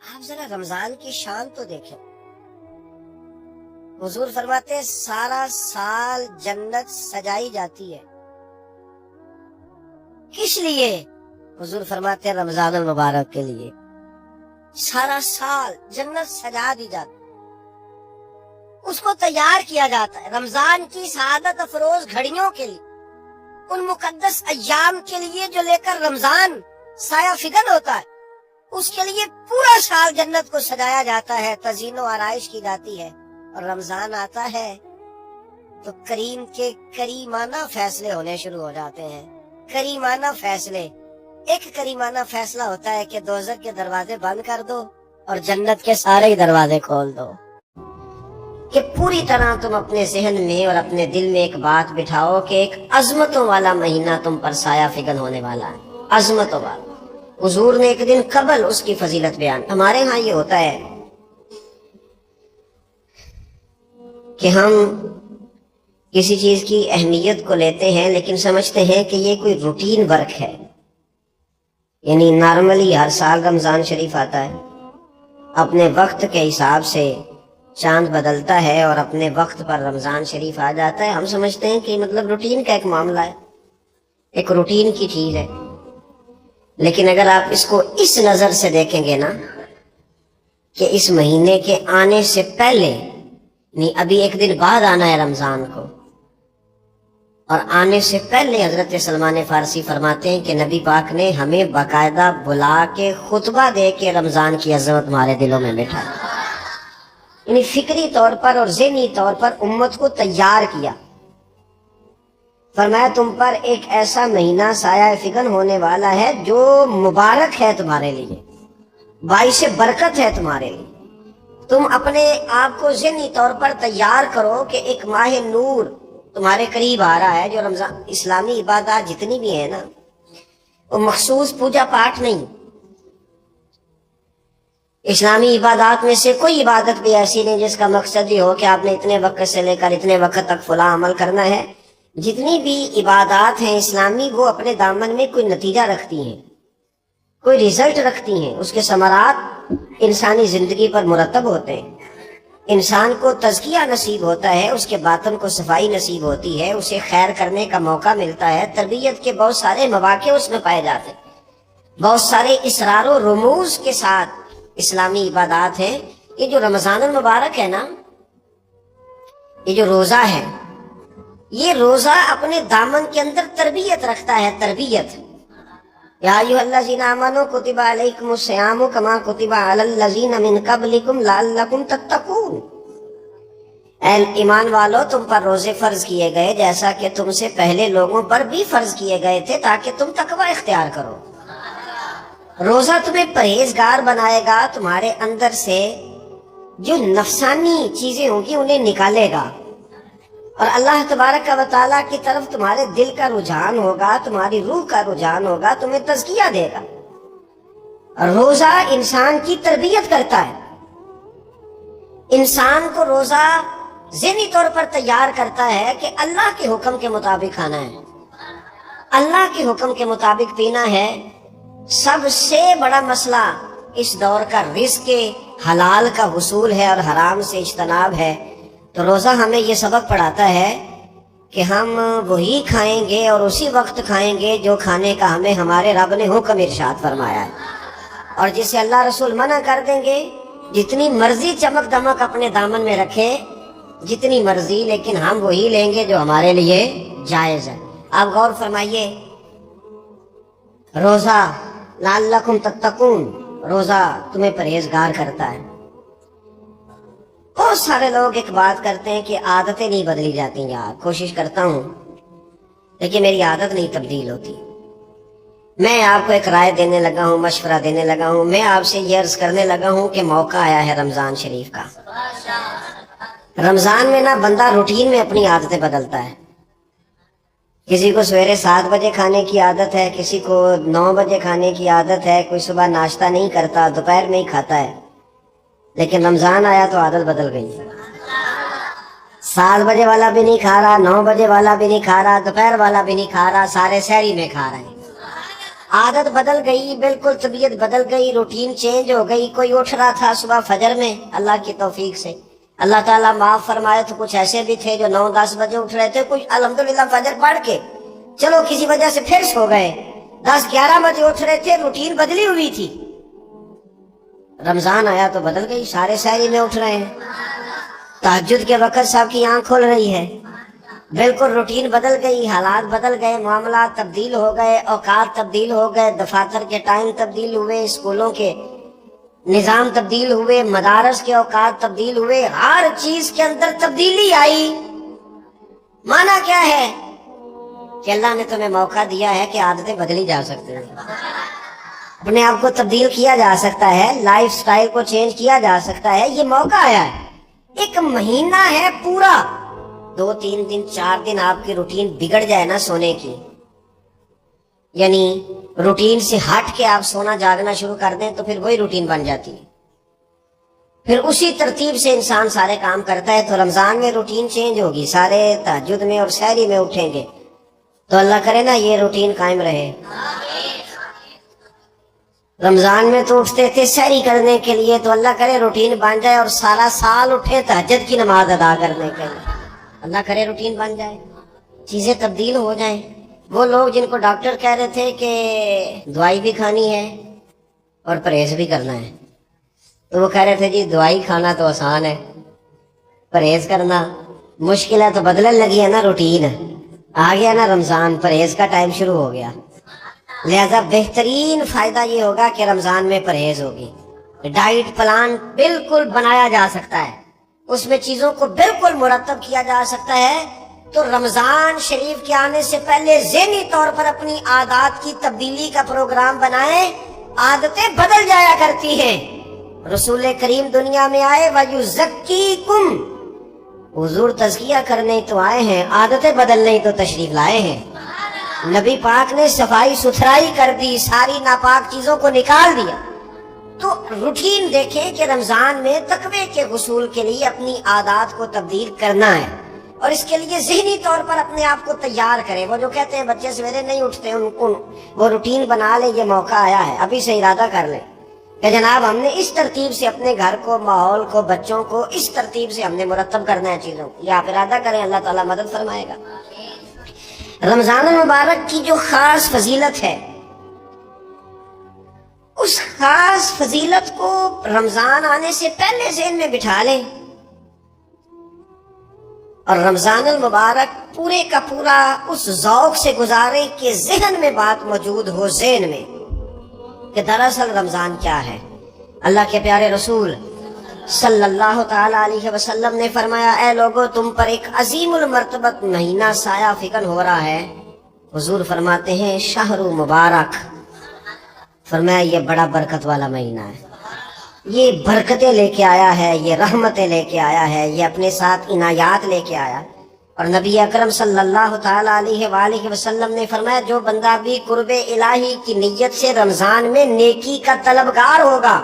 آپ ذرا رمضان کی شان تو دیکھیں. حضور فرماتے سارا سال جنت سجائی جاتی ہے. کس لیے؟ حضور فرماتے ہیں رمضان المبارک کے لیے. سارا سال جنت سجا دی جاتی، اس کو تیار کیا جاتا ہے رمضان کی سعادت افروز گھڑیوں کے لیے، ان مقدس ایام کے لیے جو لے کر رمضان سایہ فگن ہوتا ہے. اس کے لیے پورا سال جنت کو سجایا جاتا ہے، تزئین و آرائش کی جاتی ہے. اور رمضان آتا ہے تو کریم کے کریمانہ فیصلے ہونے شروع ہو جاتے ہیں. کریمانہ فیصلے. ایک کریمانہ فیصلہ ہوتا ہے کہ دوزخ کے دروازے بند کر دو اور جنت کے سارے ہی دروازے کھول دو. کہ پوری طرح تم اپنے ذہن میں اور اپنے دل میں ایک بات بٹھاؤ کہ ایک عظمتوں والا مہینہ تم پر سایہ فگن ہونے والا ہے. عظمتوں والا. حضور نے ایک دن قبل اس کی فضیلت بیان. ہمارے ہاں یہ ہوتا ہے کہ ہم کسی چیز کی اہمیت کو لیتے ہیں لیکن سمجھتے ہیں کہ یہ کوئی روٹین ورک ہے. یعنی نارملی ہر سال رمضان شریف آتا ہے، اپنے وقت کے حساب سے چاند بدلتا ہے اور اپنے وقت پر رمضان شریف آ جاتا ہے. ہم سمجھتے ہیں کہ مطلب روٹین کا ایک معاملہ ہے، ایک روٹین کی چیز ہے. لیکن اگر آپ اس کو اس نظر سے دیکھیں گے نا کہ اس مہینے کے آنے سے پہلے، نہیں ابھی ایک دن بعد آنا ہے رمضان کو، اور آنے سے پہلے حضرت سلمان فارسی فرماتے ہیں کہ نبی پاک نے ہمیں باقاعدہ بلا کے خطبہ دے کے رمضان کی عظمت ہمارے دلوں میں بٹھا، یعنی فکری طور پر اور ذہنی طور پر امت کو تیار کیا. فرمایا تم پر ایک ایسا مہینہ سایہ فگن ہونے والا ہے جو مبارک ہے تمہارے لیے، باعث برکت ہے تمہارے لیے. تم اپنے آپ کو ذہنی طور پر تیار کرو کہ ایک ماہ نور تمہارے قریب آ رہا ہے. جو رمضان اسلامی عبادات جتنی بھی ہیں نا، وہ مخصوص پوجا پاٹ نہیں. اسلامی عبادات میں سے کوئی عبادت بھی ایسی نہیں جس کا مقصد یہ ہو کہ آپ نے اتنے وقت سے لے کر اتنے وقت تک فلاں عمل کرنا ہے. جتنی بھی عبادات ہیں اسلامی، وہ اپنے دامن میں کوئی نتیجہ رکھتی ہیں، کوئی ریزلٹ رکھتی ہیں. اس کے ثمرات انسانی زندگی پر مرتب ہوتے ہیں. انسان کو تزکیہ نصیب ہوتا ہے، اس کے باطن کو صفائی نصیب ہوتی ہے، اسے خیر کرنے کا موقع ملتا ہے. تربیت کے بہت سارے مواقع اس میں پائے جاتے ہیں. بہت سارے اسرار و رموز کے ساتھ اسلامی عبادات ہیں. یہ جو رمضان المبارک ہے نا، یہ جو روزہ ہے، یہ روزہ اپنے دامن کے اندر تربیت رکھتا ہے. تربیت. یا ایھا الذین آمنوا کتب علیکم الصیام کما کتب علی الذین من قبلکم لعلکم تتقون. اے ایمان والو، تم پر روزے فرض کیے گئے جیسا کہ تم سے پہلے لوگوں پر بھی فرض کیے گئے تھے تاکہ تم تقوی اختیار کرو. روزہ تمہیں پرہیزگار بنائے گا، تمہارے اندر سے جو نفسانی چیزیں ہوں گی انہیں نکالے گا، اور اللہ تبارک و تعالیٰ کی طرف تمہارے دل کا رجحان ہوگا، تمہاری روح کا رجحان ہوگا، تمہیں تزکیہ دے گا. روزہ انسان کی تربیت کرتا ہے. انسان کو روزہ ذہنی طور پر تیار کرتا ہے کہ اللہ کے حکم کے مطابق کھانا ہے، اللہ کے حکم کے مطابق پینا ہے. سب سے بڑا مسئلہ اس دور کا رزق حلال کا حصول ہے اور حرام سے اجتناب ہے. تو روزہ ہمیں یہ سبق پڑھاتا ہے کہ ہم وہی کھائیں گے اور اسی وقت کھائیں گے جو کھانے کا ہمیں ہمارے رب نے حکم ارشاد فرمایا ہے، اور جسے اللہ رسول منع کر دیں گے جتنی مرضی چمک دمک اپنے دامن میں رکھے، جتنی مرضی، لیکن ہم وہی لیں گے جو ہمارے لیے جائز ہے. آپ غور فرمائیے، روزہ لعلکم تتقون، روزہ تمہیں پرہیزگار کرتا ہے. بہت سارے لوگ ایک بات کرتے ہیں کہ عادتیں نہیں بدلی جاتی. یار کوشش کرتا ہوں لیکن میری عادت نہیں تبدیل ہوتی. میں آپ کو ایک رائے دینے لگا ہوں، مشورہ دینے لگا ہوں. میں آپ سے یہ عرض کرنے لگا ہوں کہ موقع آیا ہے رمضان شریف کا. رمضان میں نا بندہ روٹین میں اپنی عادتیں بدلتا ہے. کسی کو سویرے 7 بجے کھانے کی عادت ہے، کسی کو 9 بجے کھانے کی عادت ہے، کوئی صبح ناشتہ نہیں کرتا، دوپہر میں ہی کھاتا ہے. لیکن رمضان آیا تو عادت بدل گئی. 7 بجے والا بھی نہیں کھا رہا، 9 بجے والا بھی نہیں کھا رہا، دوپہر والا بھی نہیں کھا رہا، سارے سحری میں کھا رہے ہیں. عادت بدل گئی، بالکل طبیعت بدل گئی، روٹین چینج ہو گئی. کوئی اٹھ رہا تھا صبح فجر میں اللہ کی توفیق سے، اللہ تعالیٰ معاف فرمائے، تو کچھ ایسے بھی تھے جو 9-10 بجے اٹھ رہے تھے، کچھ الحمدللہ فجر پڑھ کے چلو کسی وجہ سے پھر سو گئے، 10-11 بجے اٹھ رہے تھے، روٹین بدلی ہوئی تھی. رمضان آیا تو بدل گئی، سارے سحری میں اٹھ رہے ہیں، تہجد کے وقت سب کی آنکھ کھل رہی ہے. بالکل روٹین بدل گئی، حالات بدل گئے، معاملات تبدیل ہو گئے، اوقات تبدیل ہو گئے، دفاتر کے ٹائم تبدیل ہوئے، اسکولوں کے نظام تبدیل ہوئے، مدارس کے اوقات تبدیل ہوئے، ہر چیز کے اندر تبدیلی آئی. مانا کیا ہے کہ اللہ نے تمہیں موقع دیا ہے کہ عادتیں بدلی جا سکتی ہیں، اپنے آپ کو تبدیل کیا جا سکتا ہے، لائف سٹائل کو چینج کیا جا سکتا ہے. یہ موقع آیا ہے، ایک مہینہ ہے پورا، 2-3 دن 4 دن آپ کی روٹین بگڑ جائے نا سونے کی، یعنی روٹین سے ہٹ کے آپ سونا جاگنا شروع کر دیں تو پھر وہی روٹین بن جاتی ہے، پھر اسی ترتیب سے انسان سارے کام کرتا ہے. تو رمضان میں روٹین چینج ہوگی، سارے تہجد میں اور سحری میں اٹھیں گے، تو اللہ کرے نا یہ روٹین قائم رہے. رمضان میں تو اٹھتے تھے سحری کرنے کے لیے، تو اللہ کرے روٹین بن جائے اور سارا سال اٹھے تہجد کی نماز ادا کرنے کے لیے. اللہ کرے روٹین بن جائے، چیزیں تبدیل ہو جائیں. وہ لوگ جن کو ڈاکٹر کہہ رہے تھے کہ دوائی بھی کھانی ہے اور پرہیز بھی کرنا ہے، تو وہ کہہ رہے تھے جی دوائی کھانا تو آسان ہے، پرہیز کرنا مشکل ہے. تو بدلنے لگی ہے نا روٹین، آ گیا نا رمضان، پرہیز کا ٹائم شروع ہو گیا. لہذا بہترین فائدہ یہ ہوگا کہ رمضان میں پرہیز ہوگی، ڈائٹ پلان بالکل بنایا جا سکتا ہے، اس میں چیزوں کو بالکل مرتب کیا جا سکتا ہے. تو رمضان شریف کے آنے سے پہلے ذہنی طور پر اپنی عادات کی تبدیلی کا پروگرام بنائیں. عادتیں بدل جایا کرتی ہیں. رسول کریم دنیا میں آئے وَيُزَكِّيكُمْ، حضور تزکیہ کرنے تو آئے ہیں، عادتیں بدلنے تو تشریف لائے ہیں. نبی پاک نے صفائی ستھرائی کر دی، ساری ناپاک چیزوں کو نکال دیا. تو روٹین دیکھیں کہ رمضان میں تقوی کے غسول کے لیے اپنی عادات کو تبدیل کرنا ہے، اور اس کے لیے ذہنی طور پر اپنے آپ کو تیار کریں. وہ جو کہتے ہیں بچے سویرے نہیں اٹھتے، ان کو وہ روٹین بنا لیں. یہ موقع آیا ہے، ابھی سے ارادہ کر لیں کہ جناب ہم نے اس ترتیب سے اپنے گھر کو، ماحول کو، بچوں کو اس ترتیب سے ہم نے مرتب کرنا ہے چیزوں کو. یہ آپ ارادہ کریں، اللہ تعالیٰ مدد فرمائے گا. رمضان المبارک کی جو خاص فضیلت ہے، اس خاص فضیلت کو رمضان آنے سے پہلے ذہن میں بٹھا لیں، اور رمضان المبارک پورے کا پورا اس ذوق سے گزاریں کہ ذہن میں بات موجود ہو، ذہن میں کہ دراصل رمضان کیا ہے. اللہ کے پیارے رسول صلی اللہ تعالی علیہ وسلم نے فرمایا، اے لوگو تم پر ایک عظیم المرتبت مہینہ سایہ فکن ہو رہا ہے. حضور فرماتے ہیں شہر مبارک، فرمایا یہ بڑا برکت والا مہینہ ہے، یہ برکتیں لے کے آیا ہے، یہ رحمتیں لے کے آیا ہے، یہ اپنے ساتھ عنایات لے کے آیا. اور نبی اکرم صلی اللہ تعالی علیہ وآلہ وسلم نے فرمایا جو بندہ بھی قرب الہی کی نیت سے رمضان میں نیکی کا طلبگار ہوگا،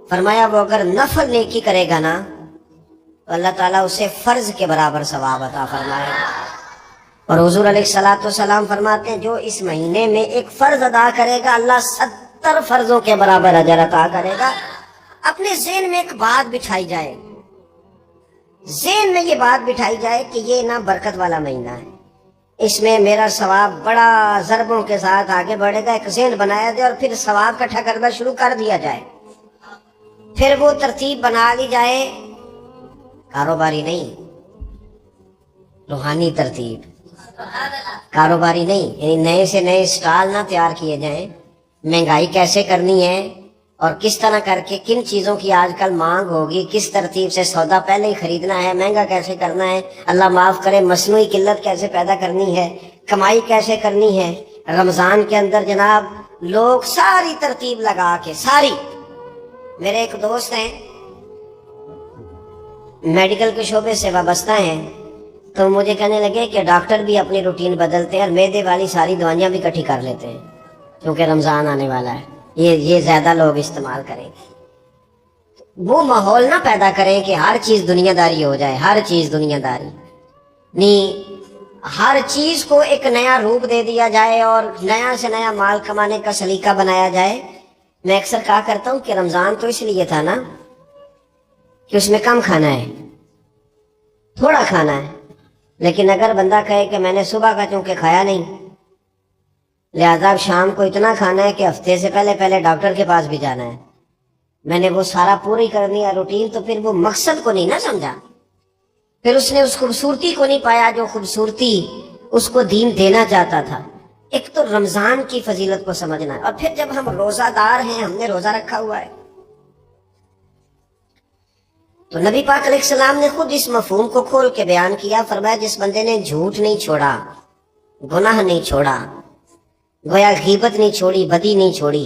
فرمایا وہ اگر نفل نیکی کرے گا نا تو اللہ تعالیٰ اسے فرض کے برابر ثواب عطا فرمائے گا. اور حضور علیہ الصلوۃ والسلام فرماتے ہیں جو اس مہینے میں ایک فرض ادا کرے گا اللہ 70 فرضوں کے برابر اجر عطا کرے گا. اپنے ذہن میں ایک بات بٹھائی جائے، ذہن میں یہ بات بٹھائی جائے کہ یہ نا برکت والا مہینہ ہے، اس میں میرا ثواب بڑا ضربوں کے ساتھ آگے بڑھے گا. ایک ذہن بنایا جائے اور پھر ثواب اکٹھا کرنا شروع کر دیا جائے. پھر وہ ترتیب بنا لی جائے، کاروباری نہیں، روحانی ترتیب، کاروباری نہیں، یعنی نئے سے نئے سٹال نہ تیار کیے جائیں. مہنگائی کیسے کرنی ہے اور کس طرح کر کے کن چیزوں کی آج کل مانگ ہوگی، کس ترتیب سے سودا پہلے ہی خریدنا ہے، مہنگا کیسے کرنا ہے، اللہ معاف کرے مصنوعی قلت کیسے پیدا کرنی ہے، کمائی کیسے کرنی ہے. رمضان کے اندر جناب لوگ ساری ترتیب لگا کے، ساری. میرے ایک دوست ہیں میڈیکل کے شعبے سے وابستہ ہیں، تو مجھے کہنے لگے کہ ڈاکٹر بھی اپنی روٹین بدلتے ہیں اور معدے والی ساری دوائیاں بھی اکٹھی کر لیتے ہیں کیونکہ رمضان آنے والا ہے، یہ زیادہ لوگ استعمال کریں گے. وہ ماحول نہ پیدا کریں کہ ہر چیز دنیا داری ہو جائے، ہر چیز دنیا داری نہیں. ہر چیز کو ایک نیا روپ دے دیا جائے اور نیا سے نیا مال کمانے کا سلیقہ بنایا جائے. میں اکثر کہا کرتا ہوں کہ رمضان تو اس لیے تھا نا کہ اس میں کم کھانا ہے, تھوڑا کھانا ہے. لیکن اگر بندہ کہے کہ میں نے صبح کا چونکہ کھایا نہیں لہذا شام کو اتنا کھانا ہے کہ ہفتے سے پہلے ڈاکٹر کے پاس بھی جانا ہے, میں نے وہ سارا پوری کرنی ہے روٹین, تو پھر وہ مقصد کو نہیں نہ سمجھا, پھر اس نے اس خوبصورتی کو نہیں پایا جو خوبصورتی اس کو دین دینا چاہتا تھا. ایک تو رمضان کی فضیلت کو سمجھنا ہے, اور پھر جب ہم روزہ دار ہیں, ہم نے روزہ رکھا ہوا ہے, تو نبی پاک علیہ السلام نے خود اس مفہوم کو کھول کے بیان کیا. فرمایا جس بندے نے جھوٹ نہیں چھوڑا, گناہ نہیں چھوڑا, گویا غیبت نہیں چھوڑی, بدی نہیں چھوڑی,